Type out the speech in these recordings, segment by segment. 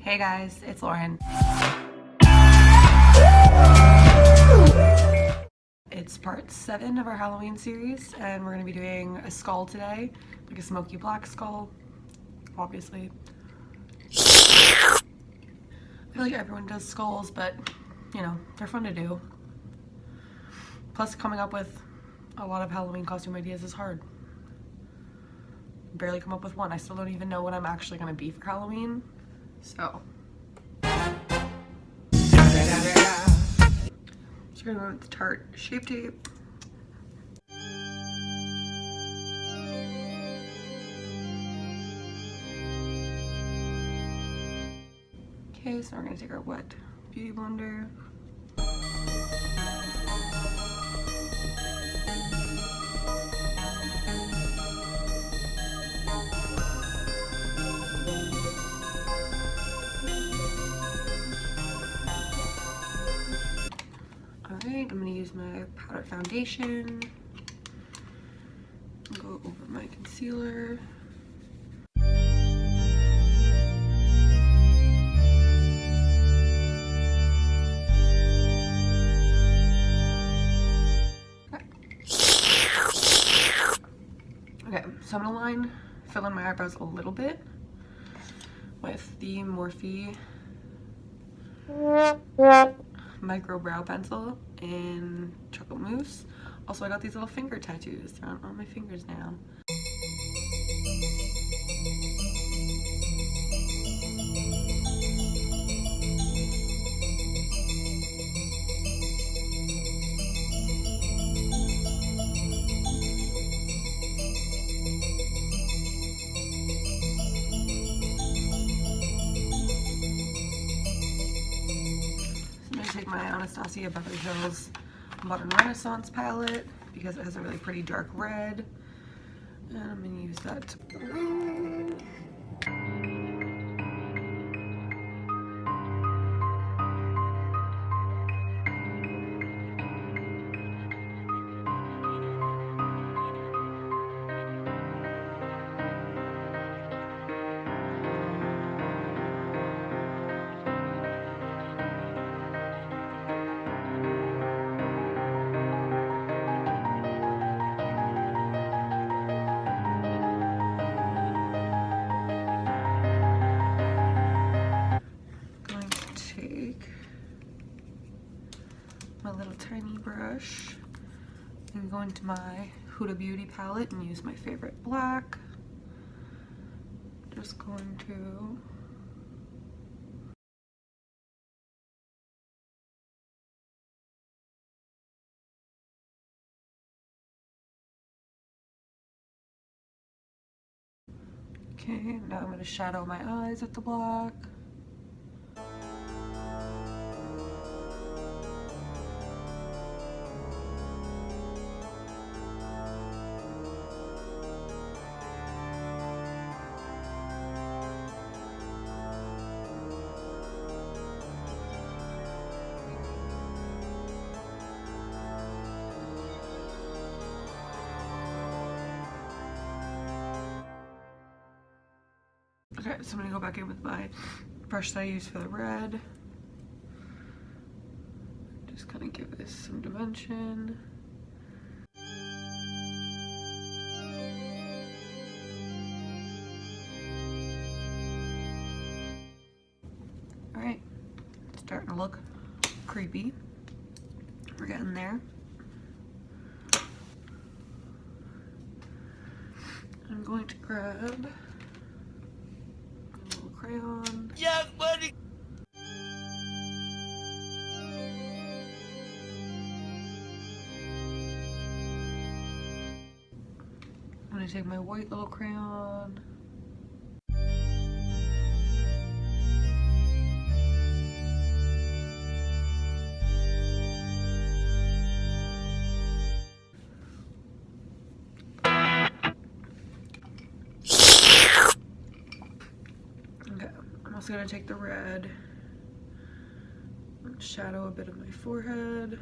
Hey guys, it's Lauren. It's part 7 of our Halloween series, and we're going to be doing a skull today, like a smoky black skull, obviously. I feel like everyone does skulls, but, you know, they're fun to do. Plus, coming up with a lot of Halloween costume ideas is hard. Barely come up with one. I still don't even know what I'm actually going to be for Halloween, so. So we're going to go with the Tarte Shape Tape. Okay, so we're going to take our wet beauty blender. Alright, I'm going to use my powder foundation. Go over my concealer. Okay, so I'm going to fill in my eyebrows a little bit with the Morphe micro brow pencil in chocolate mousse. Also, I got these little finger tattoos. They're on my fingers now. Take my Anastasia Beverly Hills Modern Renaissance palette because it has a really pretty dark red, and I'm going to use that to my little tiny brush and go into my Huda Beauty palette and use my favorite black. Just going to okay, now I'm going to shadow my eyes with the black. Okay, so I'm going to go back in with my brush that I used for the red. Just kind of give this some dimension. Alright, it's starting to look creepy. We're getting there. I'm going to grab crayon. Yeah, buddy. I'm gonna take my white little crayon. I'm also going to take the red and shadow a bit of my forehead.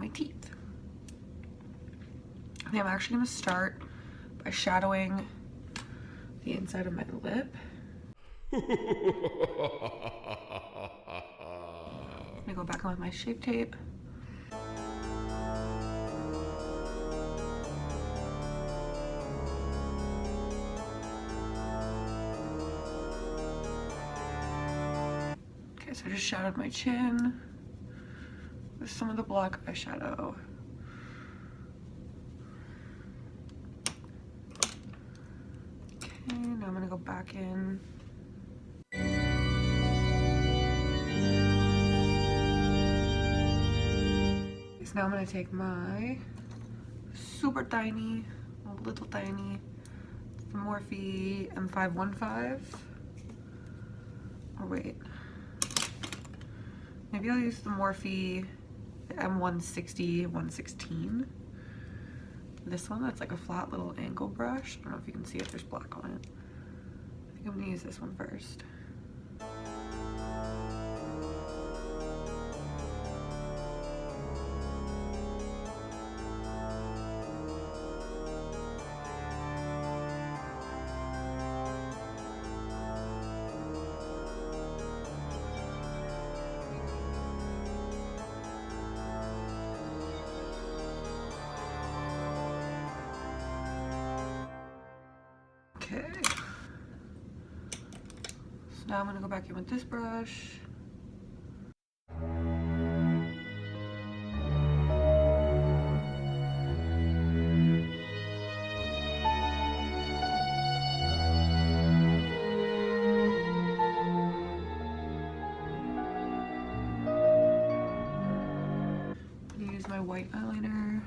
my teeth. I think I'm actually going to start by shadowing the inside of my lip. I'm gonna go back on with my Shape Tape. Okay, so I just shadowed my chin with some of the black eyeshadow. Okay, now I'm gonna go back in. So now I'm gonna take my super tiny, little tiny Morphe M515. Or wait, maybe I'll use the Morphe M160 116. This one that's like a flat little angle brush. I don't know if you can see it, there's black on it. I think I'm gonna use this one first. Okay, so now I'm gonna go back in with this brush. I'm gonna use my white eyeliner.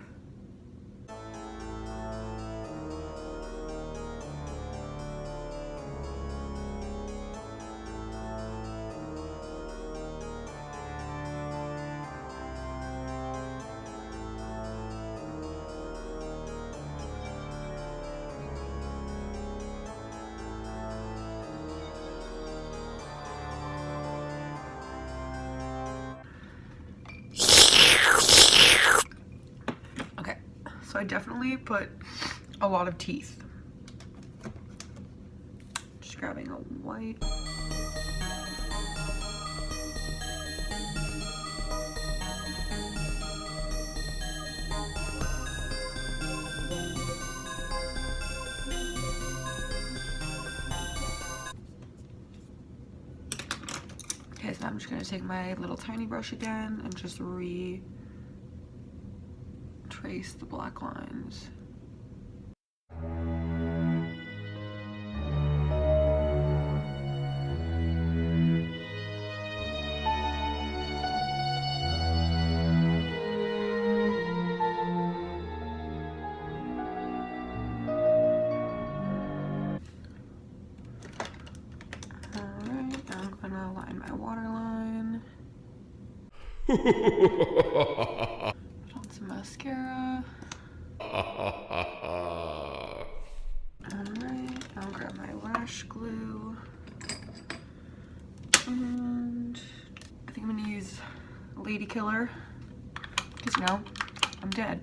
So I definitely put a lot of teeth. Just grabbing a white. Okay, so now I'm just gonna take my little tiny brush again and just trace the black lines. Alright, now I'm gonna line my waterline. Put on some mascara. Alright, I'll grab my lash glue. And I think I'm gonna use Lady Killer. Because you know, I'm dead.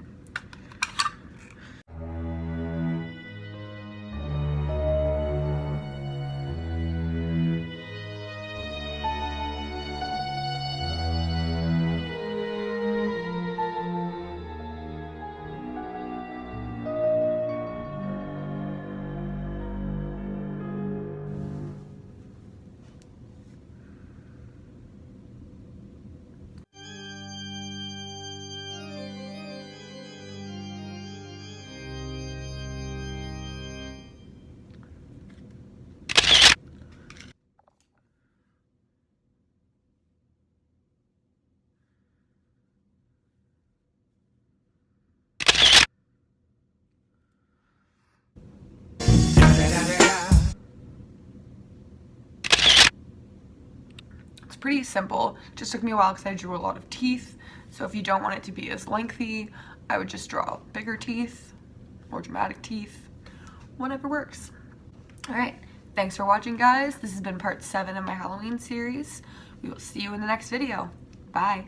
Pretty simple. Just took me a while because I drew a lot of teeth. So if you don't want it to be as lengthy, I would just draw bigger teeth, more dramatic teeth, whatever works. All right, thanks for watching, guys. This has been part 7 of my Halloween series. We will see you in the next video. Bye.